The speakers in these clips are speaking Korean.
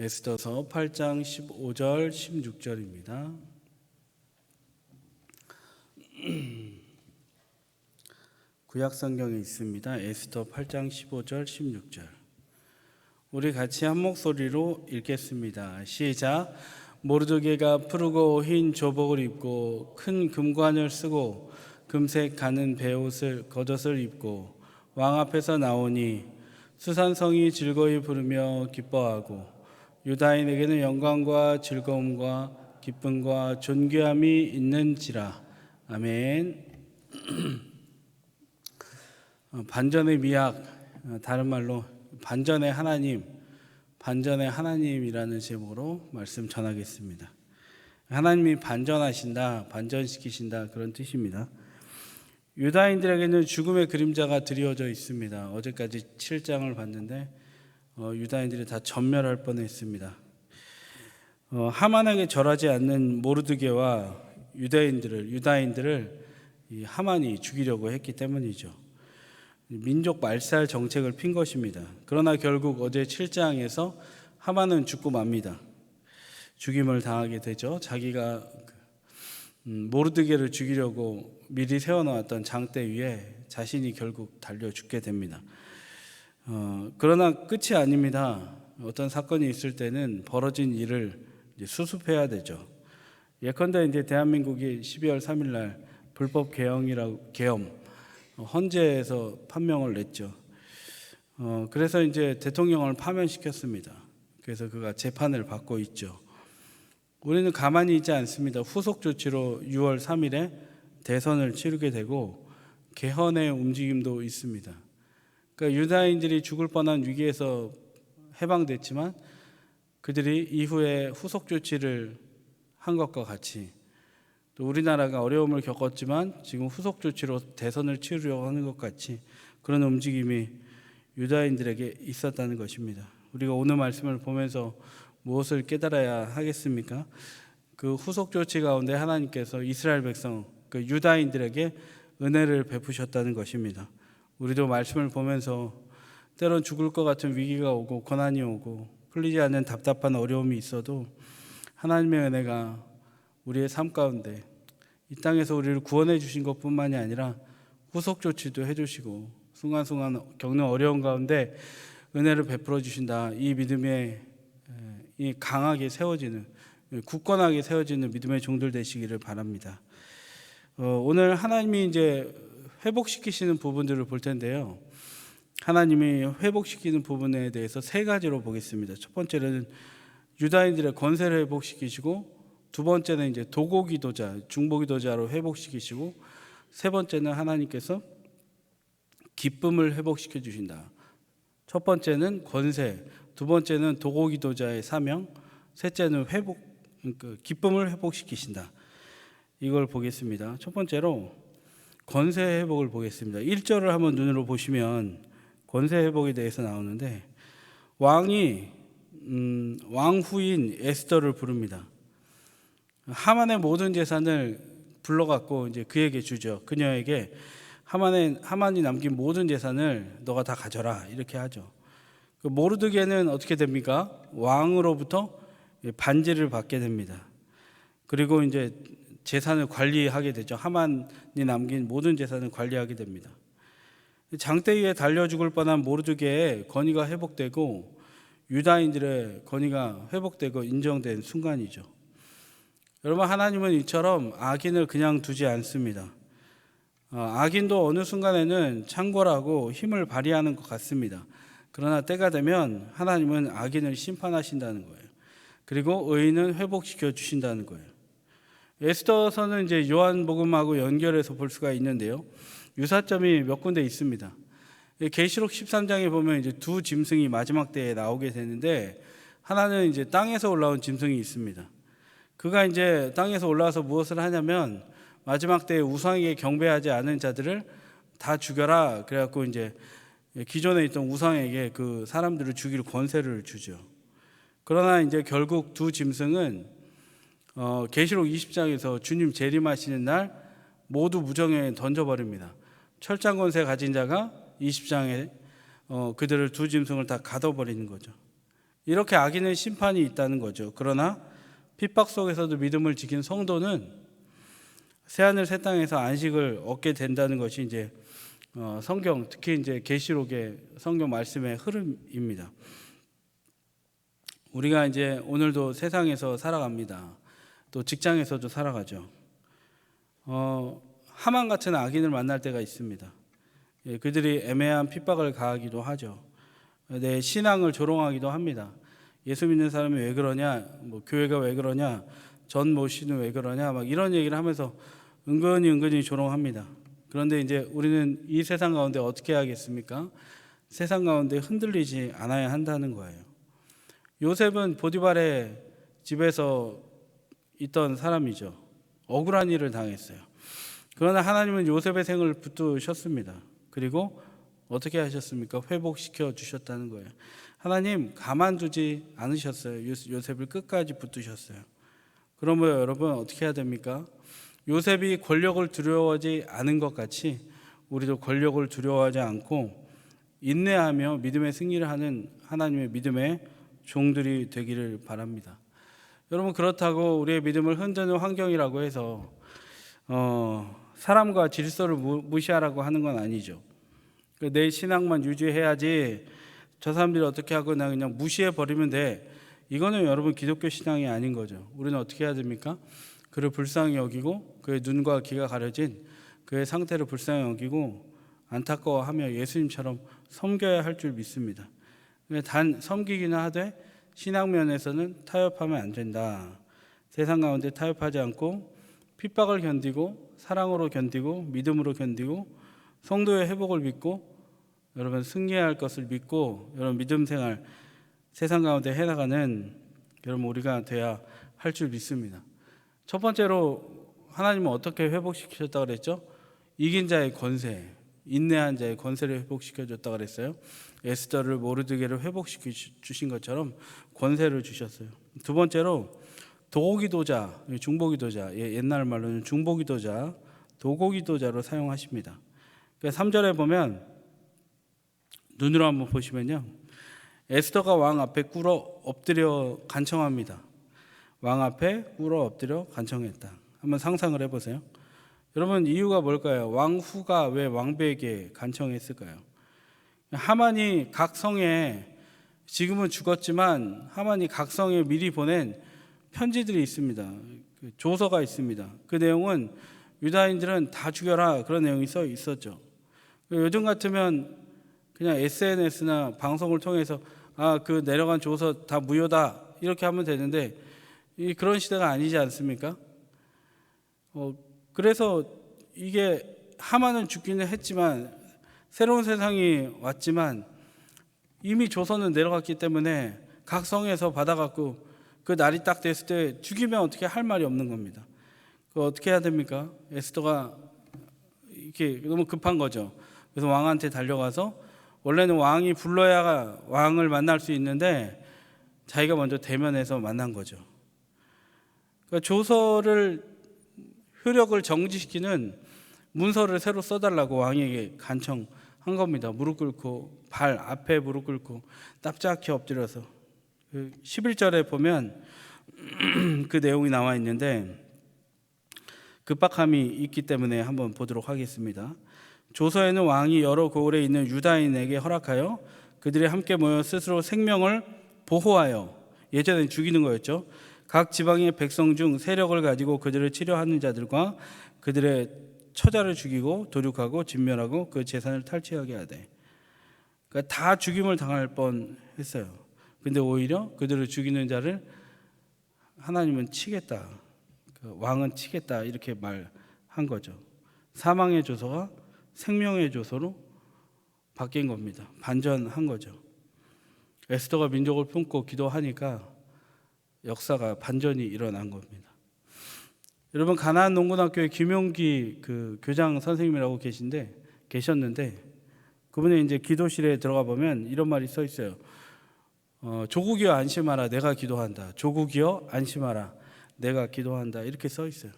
에스더서 8장 15절 16절입니다. 구약 성경에 있습니다. 에스더 8장 15절 16절. 우리 같이 한 목소리로 읽겠습니다. 시작. 모르드게가 푸르고 흰 조복을 입고 큰 금관을 쓰고 금색 가는 베옷을 겉옷을 입고 왕 앞에서 나오니 수산성이 즐거이 부르며 기뻐하고 유다인에게는 영광과 즐거움과 기쁨과 존귀함이 있는지라. 아멘. 반전의 미학, 다른 말로 반전의 하나님, 반전의 하나님이라는 제목으로 말씀 전하겠습니다. 하나님이 반전하신다, 반전시키신다, 그런 뜻입니다. 유다인들에게는 죽음의 그림자가 드리워져 있습니다. 어제까지 7장을 봤는데 유다인들이 다 전멸할 뻔했습니다. 하만에게 절하지 않는 모르드게와 유다인들을 이 하만이 죽이려고 했기 때문이죠. 민족 말살 정책을 핀 것입니다. 그러나 결국 어제 7장에서 하만은 죽고 맙니다. 죽임을 당하게 되죠. 자기가 모르드게를 죽이려고 미리 세워놓았던 장대 위에 자신이 결국 달려 죽게 됩니다. 그러나 끝이 아닙니다. 어떤 사건이 있을 때는 벌어진 일을 이제 수습해야 되죠. 예컨대 이제 대한민국이 12월 3일 날 불법 계엄 헌재에서 판명을 냈죠. 그래서 이제 대통령을 파면시켰습니다. 그래서 그가 재판을 받고 있죠. 우리는 가만히 있지 않습니다. 후속 조치로 6월 3일에 대선을 치르게 되고 개헌의 움직임도 있습니다. 그러니까 유다인들이 죽을 뻔한 위기에서 해방됐지만 그들이 이후에 후속 조치를 한 것과 같이 또 우리나라가 어려움을 겪었지만 지금 후속 조치로 대선을 치르려고 하는 것 같이 그런 움직임이 유다인들에게 있었다는 것입니다. 우리가 오늘 말씀을 보면서 무엇을 깨달아야 하겠습니까? 그 후속 조치 가운데 하나님께서 이스라엘 백성, 그 유다인들에게 은혜를 베푸셨다는 것입니다. 우리도 말씀을 보면서 때론 죽을 것 같은 위기가 오고 고난이 오고 풀리지 않는 답답한 어려움이 있어도 하나님의 은혜가 우리의 삶 가운데 이 땅에서 우리를 구원해 주신 것뿐만이 아니라 후속 조치도 해주시고 순간순간 겪는 어려운 가운데 은혜를 베풀어 주신다. 이 믿음에 이 강하게 세워지는, 굳건하게 세워지는 믿음의 종들 되시기를 바랍니다. 오늘 하나님이 이제 회복시키시는 부분들을 볼 텐데요. 하나님이 회복시키는 부분에 대해서 세 가지로 보겠습니다. 첫 번째는 유다인들의 권세를 회복시키시고, 두 번째는 이제 도고기도자, 중보기도자로 회복시키시고, 세 번째는 하나님께서 기쁨을 회복시켜 주신다. 첫 번째는 권세, 두 번째는 도고기도자의 사명, 셋째는 기쁨을 회복시키신다. 이걸 보겠습니다. 첫 번째로 권세 회복을 보겠습니다. 1절을 한번 눈으로 보시면 권세 회복에 대해서 나오는데 왕이 왕후인 에스더를 부릅니다. 하만의 모든 재산을 불러갖고 이제 그에게 주죠. 그녀에게 하만이 남긴 모든 재산을 너가 다 가져라 이렇게 하죠. 그 모르드게는 어떻게 됩니까? 왕으로부터 반지를 받게 됩니다. 그리고 이제 재산을 관리하게 되죠. 하만이 남긴 모든 재산을 관리하게 됩니다. 장대 위에 달려 죽을 뻔한 모르드게의 권위가 회복되고 유다인들의 권위가 회복되고 인정된 순간이죠. 여러분, 하나님은 이처럼 악인을 그냥 두지 않습니다. 악인도 어느 순간에는 창궐하고 힘을 발휘하는 것 같습니다. 그러나 때가 되면 하나님은 악인을 심판하신다는 거예요. 그리고 의인은 회복시켜 주신다는 거예요. 에스더서는 이제 요한복음하고 연결해서 볼 수가 있는데요. 유사점이 몇 군데 있습니다. 계시록 13장에 보면 이제 두 짐승이 마지막 때에 나오게 되는데 하나는 이제 땅에서 올라온 짐승이 있습니다. 그가 이제 땅에서 올라와서 무엇을 하냐면 마지막 때에 우상에게 경배하지 않은 자들을 다 죽여라. 그래갖고 이제 기존에 있던 우상에게 그 사람들을 죽일 권세를 주죠. 그러나 이제 결국 두 짐승은 계시록 20장에서 주님 재림하시는 날 모두 무정에 던져버립니다. 철장 권세 가진 자가 20장에 그들을 두 짐승을 다 가둬버리는 거죠. 이렇게 악인의 심판이 있다는 거죠. 그러나 핍박 속에서도 믿음을 지킨 성도는 새하늘 새 땅에서 안식을 얻게 된다는 것이 이제 성경, 특히 이제 계시록의 성경 말씀의 흐름입니다. 우리가 이제 오늘도 세상에서 살아갑니다. 또 직장에서도 살아가죠. 하만 같은 악인을 만날 때가 있습니다. 그들이 애매한 핍박을 가하기도 하죠. 내 신앙을 조롱하기도 합니다. 예수 믿는 사람이 왜 그러냐, 뭐 교회가 왜 그러냐, 전 모씨는 왜 그러냐, 막 이런 얘기를 하면서 은근히 조롱합니다. 그런데 이제 우리는 이 세상 가운데 어떻게 하겠습니까? 세상 가운데 흔들리지 않아야 한다는 거예요. 요셉은 보디발의 집에서 있던 사람이죠. 억울한 일을 당했어요. 그러나 하나님은 요셉의 생을 붙드셨습니다. 그리고 어떻게 하셨습니까? 회복시켜 주셨다는 거예요. 하나님 가만두지 않으셨어요. 요셉을 끝까지 붙드셨어요. 그러면 여러분 어떻게 해야 됩니까? 요셉이 권력을 두려워하지 않은 것 같이 우리도 권력을 두려워하지 않고 인내하며 믿음의 승리를 하는 하나님의 믿음의 종들이 되기를 바랍니다. 여러분, 그렇다고 우리의 믿음을 흔드는 환경이라고 해서 사람과 질서를 무시하라고 하는 건 아니죠. 내 신앙만 유지해야지, 저 사람들이 어떻게 하고 나 그냥 무시해 버리면 돼, 이거는 여러분 기독교 신앙이 아닌 거죠. 우리는 어떻게 해야 됩니까? 그를 불쌍히 여기고 그의 눈과 귀가 가려진 그의 상태를 불쌍히 여기고 안타까워하며 예수님처럼 섬겨야 할 줄 믿습니다. 단 섬기기는 하되 신앙면에서는 타협하면 안 된다. 세상 가운데 타협하지 않고 핍박을 견디고 사랑으로 견디고 믿음으로 견디고 성도의 회복을 믿고 여러분 승리해야 할 것을 믿고 여러분 믿음 생활 세상 가운데 해나가는 여러분 우리가 돼야 할 줄 믿습니다. 첫 번째로 하나님은 어떻게 회복시키셨다고 그랬죠? 이긴 자의 권세, 인내한 자의 권세를 회복시켜줬다고 그랬어요. 에스더를 모르드게를 회복시켜 주신 것처럼 권세를 주셨어요. 두 번째로 도고기도자, 중보기도자, 옛날 말로는 중보기도자, 도고기도자로 사용하십니다. 3절에 보면 눈으로 한번 보시면요, 에스더가 왕 앞에 꿇어 엎드려 간청합니다. 왕 앞에 꿇어 엎드려 간청했다. 한번 상상을 해보세요. 여러분, 이유가 뭘까요? 왕후가 왜 왕비에게 간청했을까요? 하만이 각 성에, 지금은 죽었지만 하만이 각 성에 미리 보낸 편지들이 있습니다. 조서가 있습니다. 그 내용은 유다인들은 다 죽여라, 그런 내용이 써 있었죠. 요즘 같으면 그냥 SNS나 방송을 통해서 그 내려간 조서 다 무효다, 이렇게 하면 되는데 그런 시대가 아니지 않습니까? 그래서 이게 하만은 죽기는 했지만 새로운 세상이 왔지만 이미 조선은 내려갔기 때문에 각 성에서 받아갖고 그 날이 딱 됐을 때 죽이면 어떻게 할 말이 없는 겁니다. 어떻게 해야 됩니까? 에스더가 이렇게 너무 급한 거죠. 그래서 왕한테 달려가서, 원래는 왕이 불러야 왕을 만날 수 있는데 자기가 먼저 대면해서 만난 거죠. 그러니까 조서를 효력을 정지시키는 문서를 새로 써달라고 왕에게 간청한 겁니다. 무릎 꿇고, 발 앞에 무릎 꿇고 납작히 엎드려서. 11절에 보면 그 내용이 나와 있는데 급박함이 있기 때문에 한번 보도록 하겠습니다. 조서에는 왕이 여러 고을에 있는 유다인에게 허락하여 그들이 함께 모여 스스로 생명을 보호하여, 예전엔 죽이는 거였죠, 각 지방의 백성 중 세력을 가지고 그들을 치료하는 자들과 그들의 처자를 죽이고 도륙하고 진멸하고 그 재산을 탈취하게 하되, 그러니까 다 죽임을 당할 뻔했어요. 근데 오히려 그들을 죽이는 자를 하나님은 치겠다, 왕은 치겠다, 이렇게 말한 거죠. 사망의 조서가 생명의 조서로 바뀐 겁니다. 반전한 거죠. 에스더가 민족을 품고 기도하니까 역사가 반전이 일어난 겁니다. 여러분, 가나안 농군학교의 김용기 교장 선생님이라고 계셨는데 그분의 이제 기도실에 들어가 보면 이런 말이 써 있어요. 조국이여 안심하라, 내가 기도한다. 조국이여 안심하라, 내가 기도한다. 이렇게 써 있어요.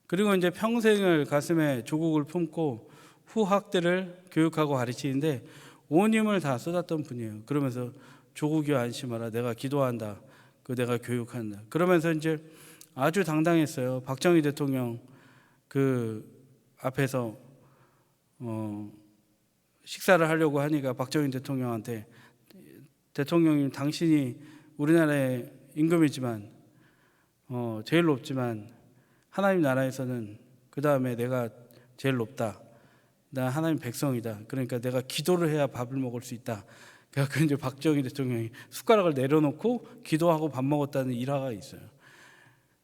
그리고 이제 평생을 가슴에 조국을 품고 후학들을 교육하고 가르치는데 온 힘을 다 쏟았던 분이에요. 그러면서 조국이여 안심하라. 내가 기도한다. 내가 교육한다. 그러면서 이제 아주 당당했어요. 박정희 대통령 그 앞에서 식사를 하려고 하니까 박정희 대통령한테 대통령님 당신이 우리나라의 임금이지만 제일 높지만 하나님 나라에서는 그 다음에 내가 제일 높다. 나 하나님 백성이다. 그러니까 내가 기도를 해야 밥을 먹을 수 있다. 그래서 이제 박정희 대통령이 숟가락을 내려놓고 기도하고 밥 먹었다는 일화가 있어요.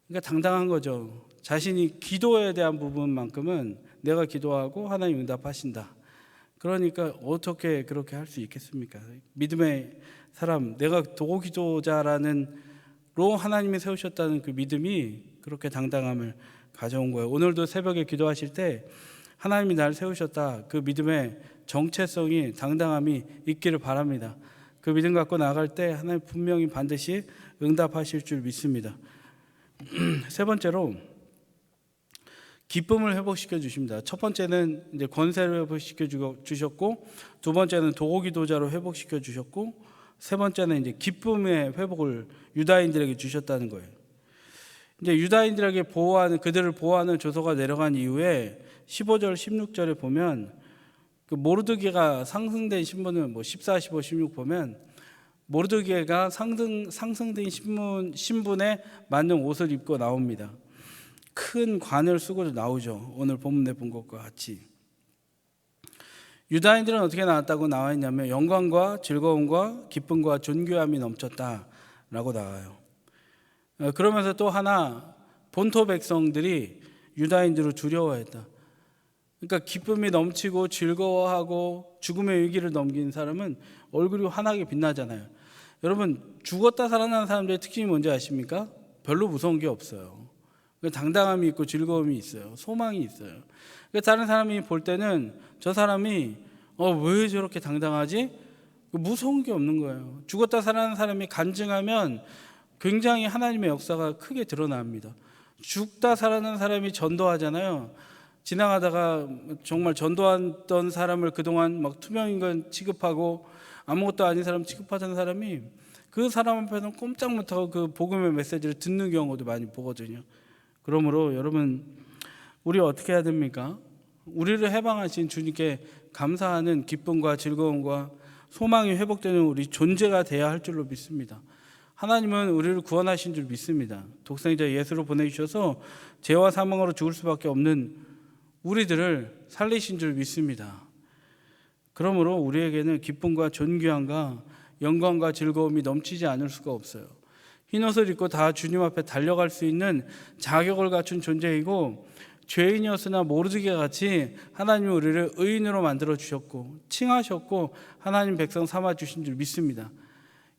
그러니까 당당한 거죠. 자신이 기도에 대한 부분만큼은 내가 기도하고 하나님 응답하신다. 그러니까 어떻게 그렇게 할 수 있겠습니까? 믿음의 사람, 내가 도구 기도자라는 로 하나님이 세우셨다는 그 믿음이 그렇게 당당함을 가져온 거예요. 오늘도 새벽에 기도하실 때 하나님이 날 세우셨다. 그 믿음의 정체성이 당당함이 있기를 바랍니다. 그 믿음 갖고 나갈 때 하나님 분명히 반드시 응답하실 줄 믿습니다. 세 번째로 기쁨을 회복시켜 주십니다. 첫 번째는 이제 권세를 회복시켜 주셨고, 두 번째는 도구 기도자로 회복시켜 주셨고, 세 번째는 이제 기쁨의 회복을 유다인들에게 주셨다는 거예요. 이제 유다인들에게 그들을 보호하는 조서가 내려간 이후에 15절, 16절에 보면 그 모르드게가 상승된 신분을 14, 15, 16 보면 모르드게가 상승된 신분에 맞는 옷을 입고 나옵니다. 큰 관을 쓰고 나오죠. 오늘 본문에 본 것과 같이. 유다인들은 어떻게 나왔다고 나와 있냐면 영광과 즐거움과 기쁨과 존귀함이 넘쳤다라고 나와요. 그러면서 또 하나 본토 백성들이 유다인들을 두려워했다. 그러니까 기쁨이 넘치고 즐거워하고 죽음의 위기를 넘긴 사람은 얼굴이 환하게 빛나잖아요. 여러분 죽었다 살아난 사람들의 특징이 뭔지 아십니까? 별로 무서운 게 없어요. 당당함이 있고 즐거움이 있어요. 소망이 있어요. 다른 사람이 볼 때는 저 사람이 왜 저렇게 당당하지? 무서운 게 없는 거예요. 죽었다 살아난 사람이 간증하면 굉장히 하나님의 역사가 크게 드러납니다. 죽다 살아난 사람이 전도하잖아요. 지나가다가 정말 전도했던 사람을 그동안 막 투명인간 취급하고 아무것도 아닌 사람 취급하던 사람이 그 사람 앞에서는 꼼짝 못하고 그 복음의 메시지를 듣는 경우도 많이 보거든요. 그러므로 여러분 우리 어떻게 해야 됩니까? 우리를 해방하신 주님께 감사하는 기쁨과 즐거움과 소망이 회복되는 우리 존재가 돼야 할 줄로 믿습니다. 하나님은 우리를 구원하신 줄 믿습니다. 독생자 예수를 보내주셔서 죄와 사망으로 죽을 수밖에 없는 우리들을 살리신 줄 믿습니다. 그러므로 우리에게는 기쁨과 존귀함과 영광과 즐거움이 넘치지 않을 수가 없어요. 흰옷을 입고 다 주님 앞에 달려갈 수 있는 자격을 갖춘 존재이고, 죄인이었으나 모르드게 같이 하나님이 우리를 의인으로 만들어 주셨고 칭하셨고 하나님 백성 삼아 주신 줄 믿습니다.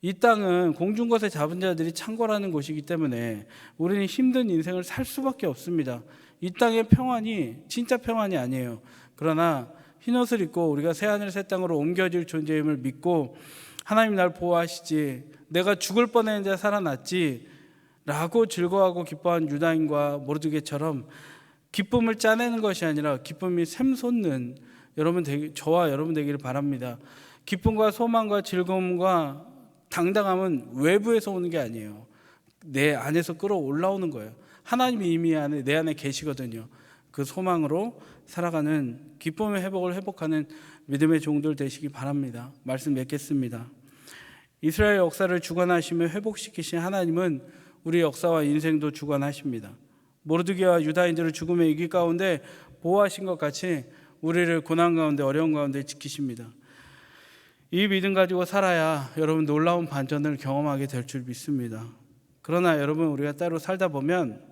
이 땅은 공중것에 잡은 자들이 창궐하는 곳이기 때문에 우리는 힘든 인생을 살 수밖에 없습니다. 이 땅의 평안이 진짜 평안이 아니에요. 그러나 흰옷을 입고 우리가 새하늘 새 땅으로 옮겨질 존재임을 믿고 하나님 날 보호하시지, 내가 죽을 뻔했는데 살아났지 라고 즐거워하고 기뻐한 유다인과 모르드게처럼 기쁨을 짜내는 것이 아니라 기쁨이 샘솟는 저와 여러분 되기를 바랍니다. 기쁨과 소망과 즐거움과 당당함은 외부에서 오는 게 아니에요. 내 안에서 끌어올라오는 거예요. 하나님이 이미 내 안에 계시거든요. 그 소망으로 살아가는 기쁨의 회복하는 믿음의 종들 되시기 바랍니다. 말씀 맺겠습니다. 이스라엘 역사를 주관하시며 회복시키신 하나님은 우리 역사와 인생도 주관하십니다. 모르드게와 유다인들을 죽음의 위기 가운데 보호하신 것 같이 우리를 고난 가운데 어려운 가운데 지키십니다. 이 믿음 가지고 살아야 여러분 놀라운 반전을 경험하게 될 줄 믿습니다. 그러나 여러분 우리가 따로 살다 보면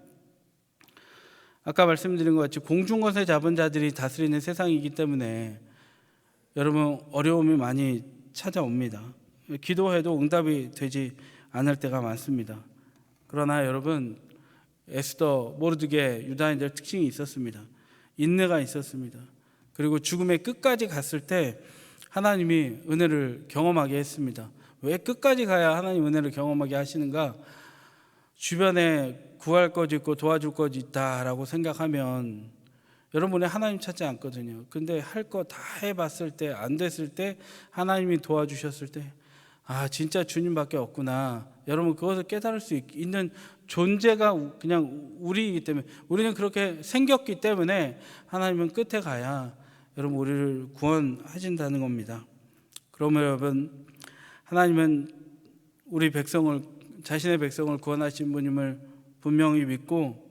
아까 말씀드린 것 같이 공중것에 잡은 자들이 다스리는 세상이기 때문에 여러분 어려움이 많이 찾아옵니다. 기도해도 응답이 되지 않을 때가 많습니다. 그러나 여러분 에스더, 모르드게, 유다인들 특징이 있었습니다. 인내가 있었습니다. 그리고 죽음의 끝까지 갔을 때 하나님이 은혜를 경험하게 했습니다. 왜 끝까지 가야 하나님 은혜를 경험하게 하시는가? 주변에 구할 것 있고 도와줄 것 있다라고 생각하면 여러분이 하나님 찾지 않거든요. 근데 할 거 다 해봤을 때 안 됐을 때 하나님이 도와주셨을 때 진짜 주님밖에 없구나. 여러분 그것을 깨달을 수 있는 존재가 그냥 우리이기 때문에, 우리는 그렇게 생겼기 때문에 하나님은 끝에 가야 여러분 우리를 구원하신다는 겁니다. 그러면 여러분, 하나님은 우리 백성을, 자신의 백성을 구원하신 분임을 분명히 믿고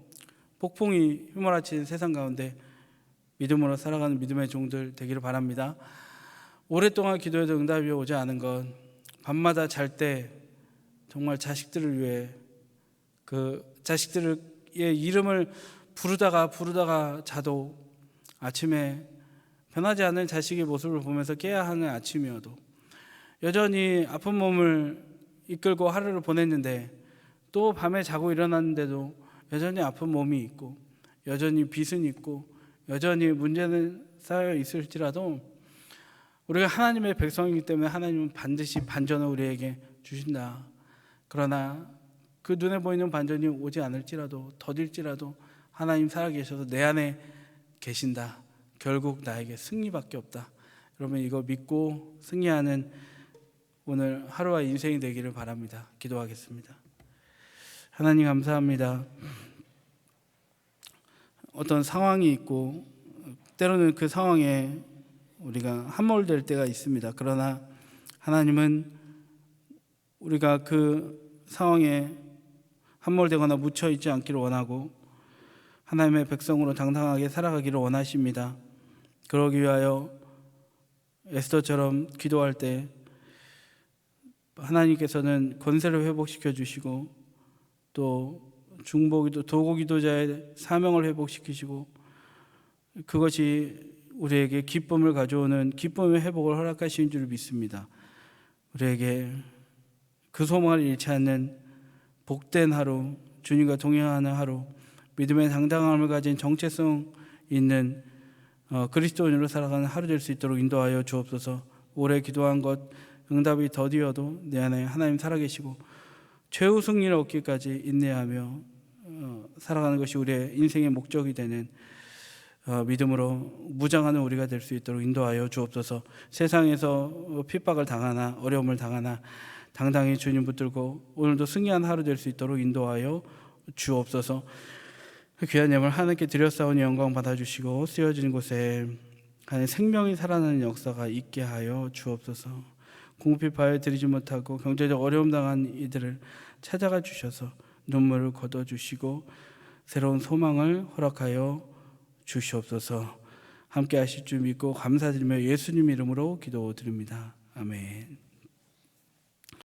폭풍이 휘몰아치는 세상 가운데 믿음으로 살아가는 믿음의 종들 되기를 바랍니다. 오랫동안 기도해도 응답이 오지 않은 건, 밤마다 잘 때 정말 자식들을 위해 그 자식들의 이름을 부르다가 자도 아침에 변하지 않는 자식의 모습을 보면서 깨야 하는 아침이어도 여전히 아픈 몸을 이끌고 하루를 보냈는데, 또 밤에 자고 일어났는데도 여전히 아픈 몸이 있고 여전히 빚은 있고 여전히 문제는 쌓여 있을지라도 우리가 하나님의 백성이기 때문에 하나님은 반드시 반전을 우리에게 주신다. 그러나 그 눈에 보이는 반전이 오지 않을지라도, 더딜지라도 하나님 살아계셔서 내 안에 계신다. 결국 나에게 승리밖에 없다. 여러분 이거 믿고 승리하는 오늘 하루와 인생이 되기를 바랍니다. 기도하겠습니다. 하나님 감사합니다. 어떤 상황이 있고 때로는 그 상황에 우리가 함몰될 때가 있습니다. 그러나 하나님은 우리가 그 상황에 함몰되거나 묻혀 있지 않기를 원하고 하나님의 백성으로 당당하게 살아가기를 원하십니다. 그러기 위하여 에스더처럼 기도할 때 하나님께서는 권세를 회복시켜 주시고 또 중보기도, 도고기도자의 사명을 회복시키시고 그것이 우리에게 기쁨을 가져오는 기쁨의 회복을 허락하시는 줄 믿습니다. 우리에게 그 소망을 잃지 않는 복된 하루, 주님과 동행하는 하루, 믿음의 당당함을 가진 정체성 있는 그리스도인으로 살아가는 하루 될 수 있도록 인도하여 주옵소서. 오래 기도한 것 응답이 더디어도 내 안에 하나님 살아계시고 최후 승리를 얻기까지 인내하며 살아가는 것이 우리의 인생의 목적이 되는 믿음으로 무장하는 우리가 될 수 있도록 인도하여 주옵소서. 세상에서 핍박을 당하나 어려움을 당하나 당당히 주님 붙들고 오늘도 승리한 하루 될 수 있도록 인도하여 주옵소서. 귀한 예물 하나님께 드렸사오니 영광 받아주시고 쓰여진 곳에 하나님 생명이 살아나는 역사가 있게 하여 주옵소서. 궁핍하여 드리지 못하고 경제적 어려움 당한 이들을 찾아가 주셔서 눈물을 거둬주시고 새로운 소망을 허락하여 주시옵소서. 함께 하실 줄 믿고 감사드리며 예수님 이름으로 기도드립니다. 아멘.